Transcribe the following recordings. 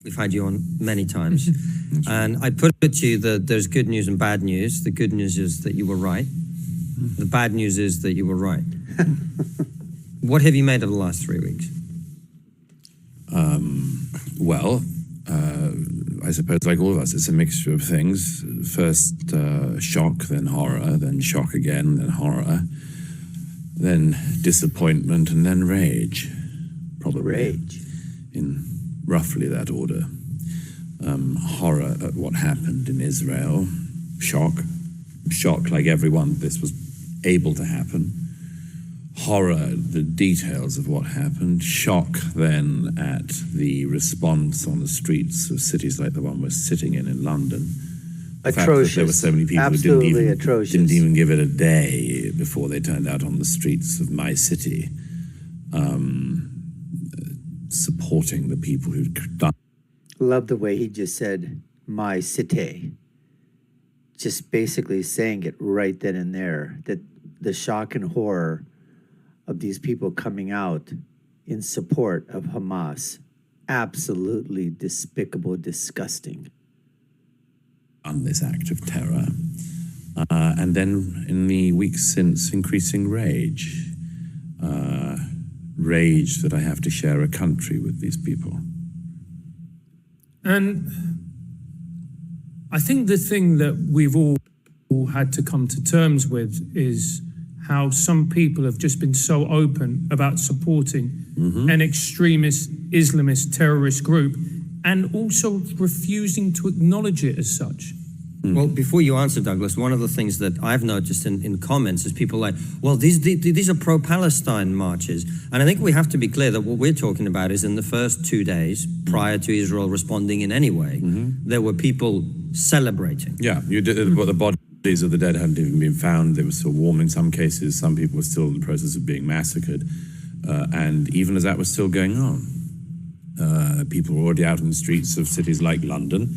We've had you on many times. And I put it to you that there's good news and bad news. The good news is that you were right. The bad news is that you were right. What have you made of the last 3 weeks? I suppose like all of us, it's a mixture of things. First shock, then horror, then shock again, then horror, then disappointment, and then rage. Probably rage. In roughly that order. Horror at what happened in Israel. Shock like everyone this was able to happen. Horror at the details of what happened. Shock then at the response on the streets of cities like the one we're sitting in London. The fact that there were so many people Absolutely who didn't even give it a day before they turned out on the streets of my city, supporting the people who'd done. Love the way he just said, my city. Just basically saying it right then and there, that the shock and horror of these people coming out in support of Hamas. Absolutely despicable, disgusting. On this act of terror. And then in the weeks since, increasing rage. Rage that I have to share a country with these people. And I think the thing that we've all had to come to terms with is how some people have just been so open about supporting an extremist Islamist terrorist group and also refusing to acknowledge it as such. Well, before you answer, Douglas, one of the things that I've noticed in comments is people like, well, these are pro-Palestine marches. And I think we have to be clear that what we're talking about is in the first 2 days prior to Israel responding in any way, there were people celebrating. Yeah, but the bodies of the dead hadn't even been found. They were still warm in some cases. Some people were still in the process of being massacred. And even as that was still going on, people were already out in the streets of cities like London,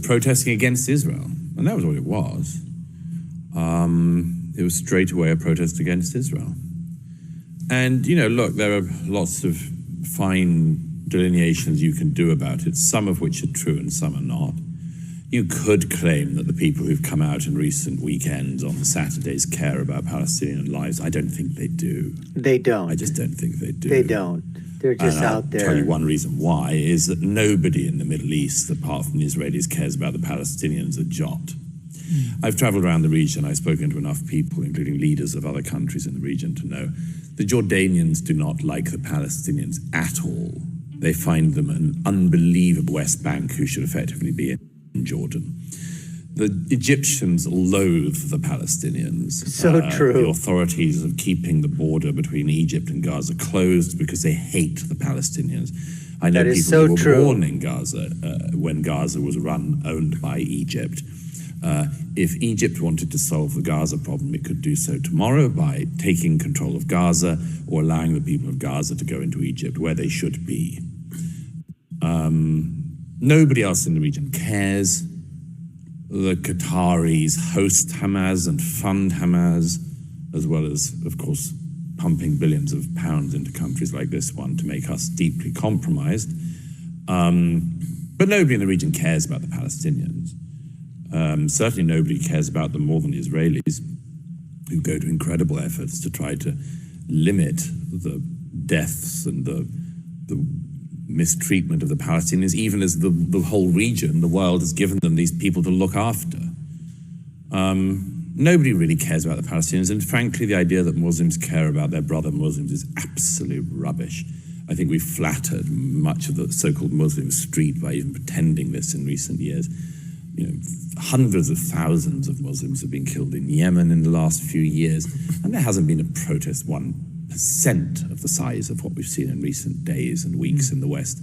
protesting against Israel. And that was what it was. It was straight away a protest against Israel. And, look, there are lots of fine delineations you can do about it, some of which are true and some are not. You could claim that the people who've come out in recent weekends on the Saturdays care about Palestinian lives. I don't think they do. They don't. I just don't think they do. They don't. They're just out there. I'll tell you one reason why is that nobody in the Middle East, apart from the Israelis, cares about the Palestinians a jot. I've traveled around the region. I've spoken to enough people, including leaders of other countries in the region, to know the Jordanians do not like the Palestinians at all. They find them an unbelievable West Bank who should effectively be in Jordan. The Egyptians loathe the Palestinians. So true. The authorities are keeping the border between Egypt and Gaza closed because they hate the Palestinians. I know people who were born in Gaza when Gaza was owned by Egypt. If Egypt wanted to solve the Gaza problem, it could do so tomorrow by taking control of Gaza or allowing the people of Gaza to go into Egypt where they should be. Nobody else in the region cares. The Qataris host Hamas and fund Hamas, as well as, of course, pumping billions of pounds into countries like this one to make us deeply compromised. But nobody in the region cares about the Palestinians. Certainly nobody cares about them more than the Israelis, who go to incredible efforts to try to limit the deaths and the mistreatment of the Palestinians, even as the whole region, the world, has given them these people to look after. Nobody really cares about the Palestinians, and frankly, the idea that Muslims care about their brother Muslims is absolute rubbish. I think we've flattered much of the so-called Muslim street by even pretending this in recent years. Hundreds of thousands of Muslims have been killed in Yemen in the last few years, and there hasn't been a protest 1% of the size of what we've seen in recent days and weeks in the West.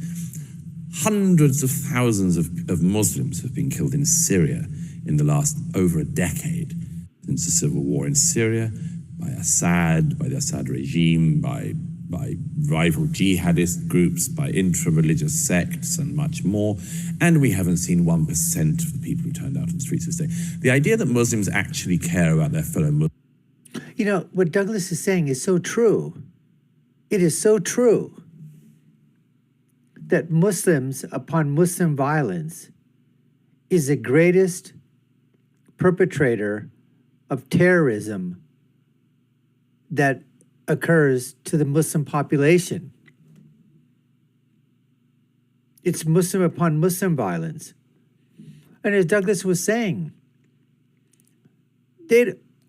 Hundreds of thousands of Muslims have been killed in Syria in the last over a decade, since the civil war in Syria, by Assad, by the Assad regime, by rival jihadist groups, by intra-religious sects, and much more. And we haven't seen 1% of the people who turned out on the streets this day. The idea that Muslims actually care about their fellow Muslims. What Douglas is saying is so true. It is so true. that Muslims upon Muslim violence is the greatest perpetrator of terrorism that occurs to the Muslim population. It's Muslim upon Muslim violence. And as Douglas was saying,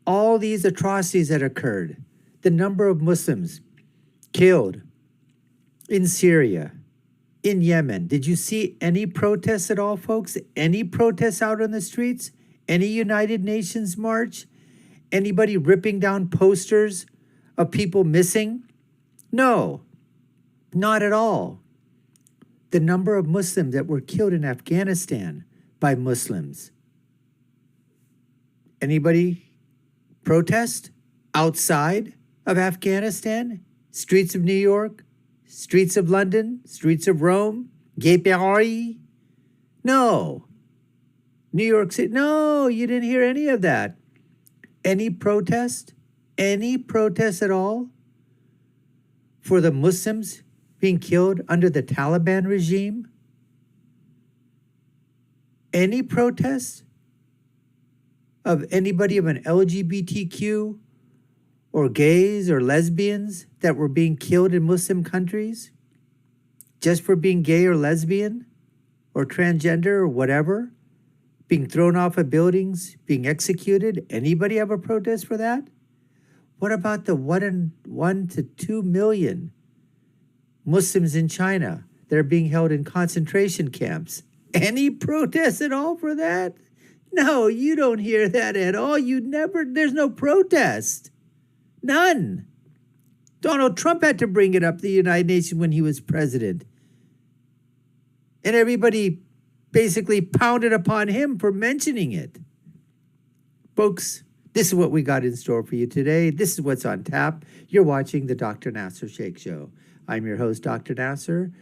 all these atrocities that occurred, the number of Muslims killed in Syria, in Yemen. Did you see any protests at all, folks? Any protests out on the streets? Any United Nations march? Anybody ripping down posters of people missing? No, not at all. The number of Muslims that were killed in Afghanistan by Muslims. Anybody protest outside of Afghanistan? Streets of New York? Streets of London? Streets of Rome? Gay Paris? No. New York City? No, you didn't hear any of that. Any protest? Any protest at all for the Muslims being killed under the Taliban regime? Any protest of anybody of an LGBTQ or gays or lesbians that were being killed in Muslim countries just for being gay or lesbian or transgender or whatever, being thrown off of buildings, being executed? Anybody have a protest for that? What about the 1 to 2 million Muslims in China that are being held in concentration camps? Any protest at all for that? No, you don't hear that at all. There's no protest. None. Donald Trump had to bring it up to the United Nations when he was president. And everybody basically pounded upon him for mentioning it. Folks, this is what we got in store for you today. This is what's on tap. You're watching the Dr. Nasir Shaikh Show. I'm your host, Dr. Nasir,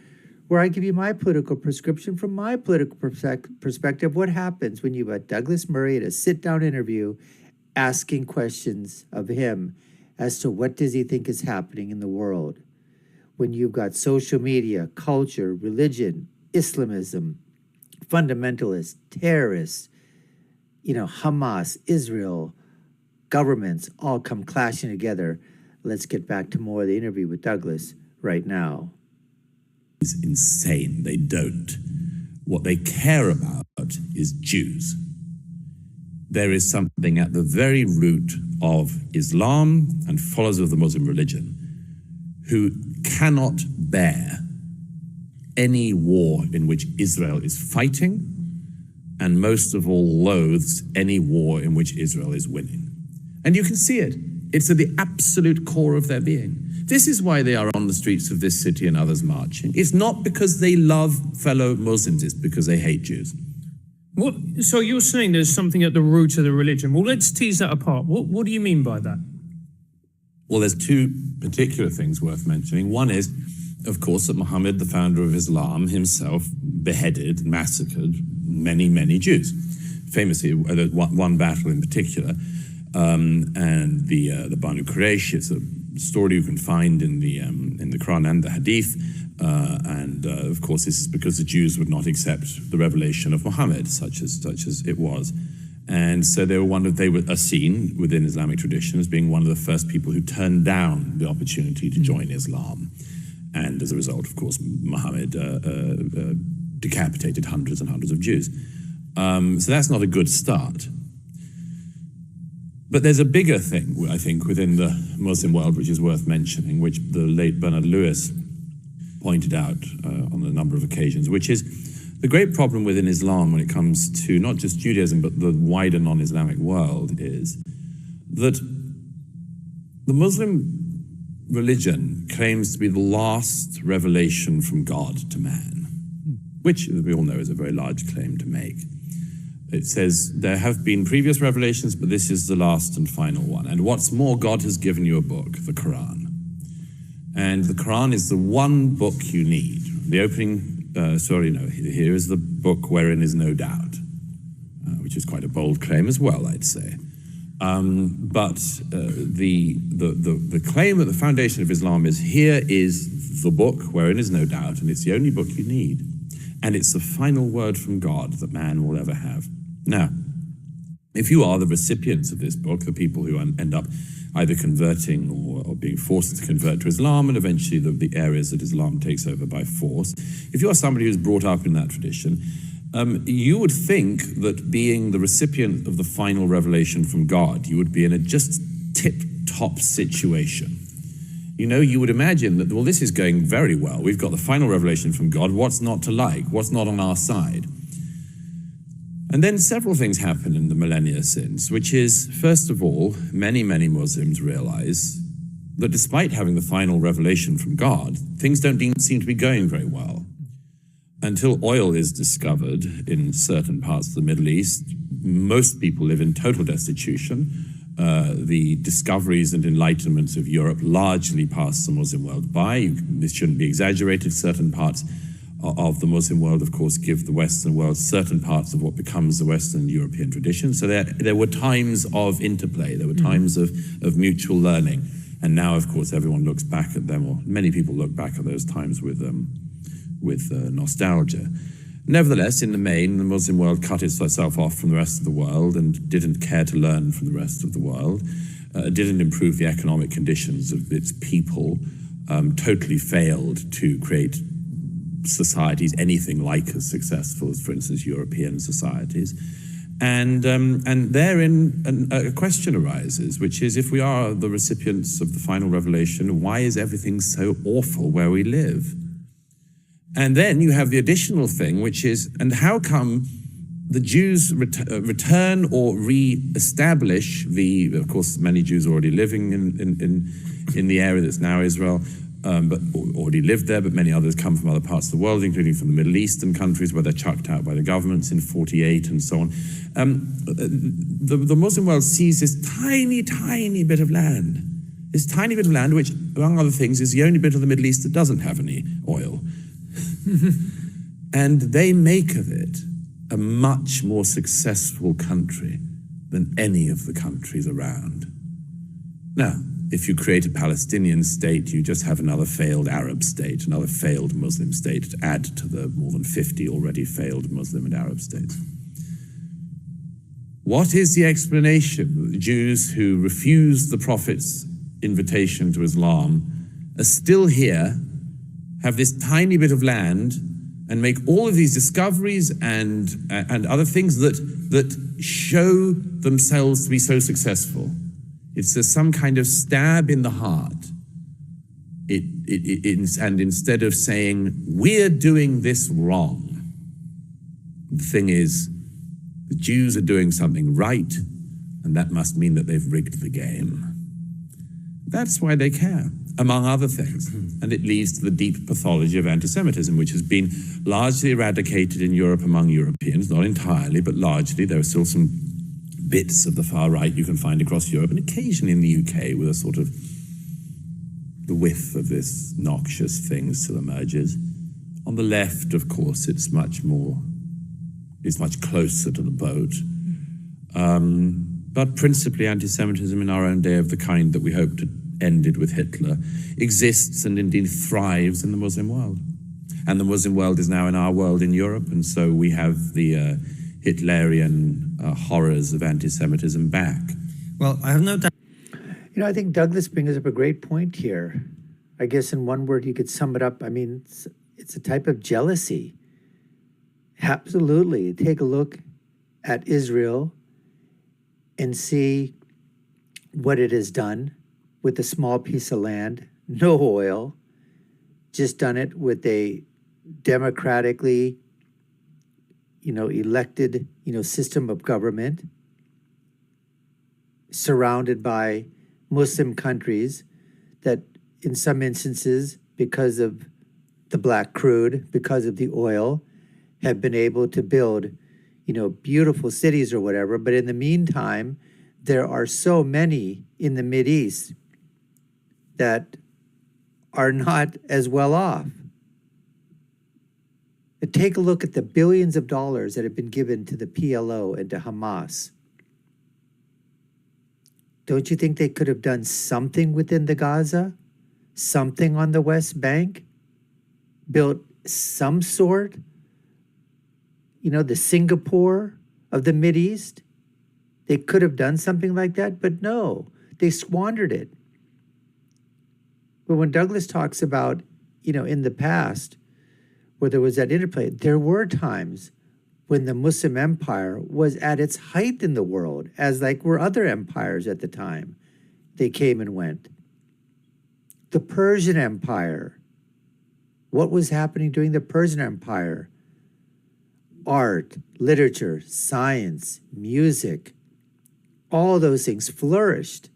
where I give you my political prescription from my political perspective. What happens when you have Douglas Murray at a sit-down interview asking questions of him as to what does he think is happening in the world? When you've got social media, culture, religion, Islamism, fundamentalists, terrorists, Hamas, Israel, governments all come clashing together. Let's get back to more of the interview with Douglas right now. It's insane. They don't. What they care about is Jews. There is something at the very root of Islam and followers of the Muslim religion who cannot bear any war in which Israel is fighting, and most of all loathes any war in which Israel is winning. And you can see it. It's at the absolute core of their being. This is why they are on the streets of this city and others marching. It's not because they love fellow Muslims, it's because they hate Jews. So you're saying there's something at the root of the religion. Well, let's tease that apart. What do you mean by that? Well, there's two particular things worth mentioning. One is, of course, that Muhammad, the founder of Islam, himself beheaded, massacred many, many Jews. Famously, there's one battle in particular, and the Banu Quraysh. It's a story you can find in the Quran and the Hadith, and of course, this is because the Jews would not accept the revelation of Muhammad, such as it was. And so they were seen within Islamic tradition as being one of the first people who turned down the opportunity to join Islam. And as a result, of course, Muhammad decapitated hundreds and hundreds of Jews. So that's not a good start. But there's a bigger thing, I think, within the Muslim world, which is worth mentioning, which the late Bernard Lewis pointed out on a number of occasions, which is the great problem within Islam when it comes to not just Judaism, but the wider non-Islamic world, is that the Muslim religion claims to be the last revelation from God to man, which we all know is a very large claim to make. It says there have been previous revelations, but this is the last and final one. And what's more, God has given you a book, the Quran. And the Quran is the one book you need. The opening, here is the book wherein is no doubt, which is quite a bold claim as well, I'd say. But the claim at the foundation of Islam is, here is the book wherein is no doubt, and it's the only book you need. And it's the final word from God that man will ever have. Now, if you are the recipients of this book, the people who end up either converting or being forced to convert to Islam, and eventually the areas that Islam takes over by force, if you are somebody who's brought up in that tradition, you would think that being the recipient of the final revelation from God, you would be in a just tip-top situation. You know, you would imagine that, well, this is going very well. We've got the final revelation from God. What's not to like? What's not on our side? And then several things happen in the millennia since, which is, first of all, many, many Muslims realize that despite having the final revelation from God, things don't seem to be going very well. Until oil is discovered in certain parts of the Middle East, most people live in total destitution. The discoveries and enlightenments of Europe largely passed the Muslim world by. This shouldn't be exaggerated. Certain parts of the Muslim world, of course, give the Western world certain parts of what becomes the Western European tradition. So there were times of interplay. There were times of mutual learning. And now, of course, everyone looks back at them, or many people look back at those times with nostalgia. Nevertheless, in the main, the Muslim world cut itself off from the rest of the world and didn't care to learn from the rest of the world, didn't improve the economic conditions of its people, totally failed to create societies anything like as successful as, for instance, European societies. And therein a question arises, which is, if we are the recipients of the final revelation, why is everything so awful where we live? And then you have the additional thing, which is, and how come the Jews return or re-establish of course, many Jews are already living in the area that's now Israel, but already lived there, but many others come from other parts of the world, including from the Middle Eastern countries where they're chucked out by the governments in 48 and so on. The Muslim world sees this tiny, tiny bit of land, which, among other things, is the only bit of the Middle East that doesn't have any oil. And they make of it a much more successful country than any of the countries around. Now, if you create a Palestinian state, you just have another failed Arab state, another failed Muslim state to add to the more than 50 already failed Muslim and Arab states. What is the explanation that the Jews who refused the Prophet's invitation to Islam are still here, have this tiny bit of land, and make all of these discoveries and other things that show themselves to be so successful? It's some kind of stab in the heart. And instead of saying, we're doing this wrong, the thing is, the Jews are doing something right, and that must mean that they've rigged the game. That's why they care, among other things. And it leads to the deep pathology of anti-Semitism, which has been largely eradicated in Europe among Europeans, not entirely, but largely. There are still some bits of the far right you can find across Europe, and occasionally in the UK with a sort of the whiff of this noxious thing still emerges. On the left, of course, it's much closer to the boat. But principally anti-Semitism in our own day, of the kind that we hoped ended with Hitler, exists and indeed thrives in the Muslim world. And the Muslim world is now in our world in Europe, and so we have the Hitlerian horrors of anti-Semitism back. Well, I have no doubt. You know, I think Douglas brings up a great point here. I guess in one word you could sum it up. I mean, it's a type of jealousy. Absolutely. Take a look at Israel and see what it has done with a small piece of land, no oil, just done it with a democratically, elected, system of government, surrounded by Muslim countries that in some instances, because of the black crude, because of the oil, have been able to build, beautiful cities or whatever. But in the meantime, there are so many in the Mideast that are not as well off. Take a look at the billions of dollars that have been given to the PLO and to Hamas. Don't you think they could have done something within the Gaza? Something on the West Bank? Built some sort? The Singapore of the Mideast? They could have done something like that, but no, they squandered it. But when Douglas talks about, in the past, where there was that interplay, there were times when the Muslim empire was at its height in the world, as like were other empires at the time. They came and went. The Persian Empire. What was happening during the Persian Empire? Art, literature, science, music, all those things flourished.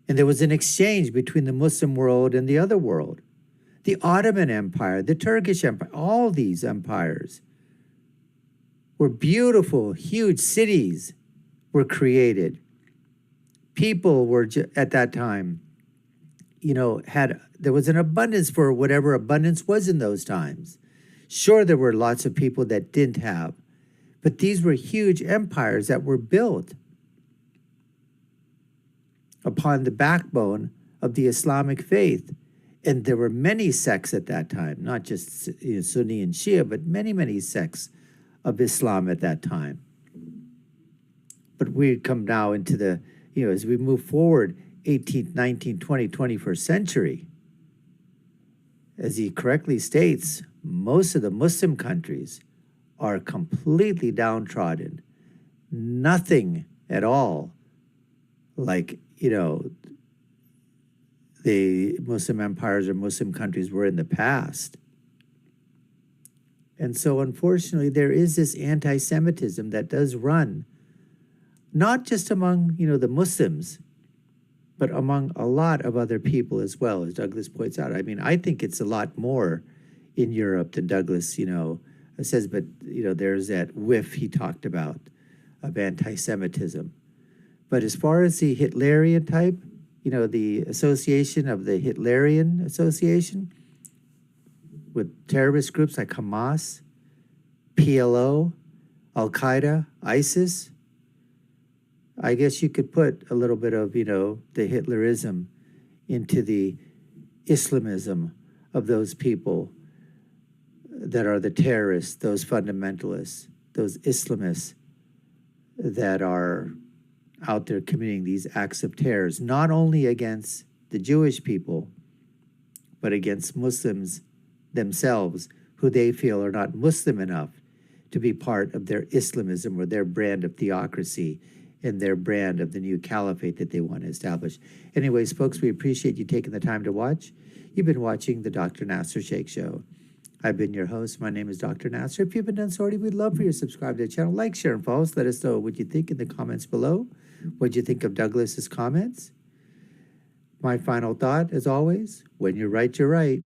And there was an exchange between the Muslim world and the other world. The Ottoman Empire, the Turkish Empire, all these empires were beautiful, huge cities were created. People were, at that time, there was an abundance for whatever abundance was in those times. Sure, there were lots of people that didn't have, but these were huge empires that were built upon the backbone of the Islamic faith. And there were many sects at that time, not just Sunni and Shia, but many, many sects of Islam at that time. But we come now into the, as we move forward, 18th, 19th, 20th, 21st century, as he correctly states, most of the Muslim countries are completely downtrodden. Nothing at all like, the Muslim empires or Muslim countries were in the past. And so, unfortunately, there is this anti-Semitism that does run, not just among, the Muslims, but among a lot of other people as well, as Douglas points out. I mean, I think it's a lot more in Europe than Douglas, says, but, there's that whiff he talked about of anti-Semitism. But as far as the Hitlerian type, the association of the Hitlerian association with terrorist groups like Hamas, PLO, Al-Qaeda, ISIS, I guess you could put a little bit of, the Hitlerism into the Islamism of those people that are the terrorists, those fundamentalists, those Islamists that are out there committing these acts of terrors, not only against the Jewish people, but against Muslims themselves, who they feel are not Muslim enough to be part of their Islamism or their brand of theocracy and their brand of the new caliphate that they want to establish. Anyways, folks, we appreciate you taking the time to watch. You've been watching the Dr. Nasir Shaikh Show. I've been your host. My name is Dr. Nasir. If you haven't done so already, we'd love for you to subscribe to the channel. Like, share, and follow us. Let us know what you think in the comments below. What do you think of Douglas's comments? My final thought, as always, when you're right, you're right.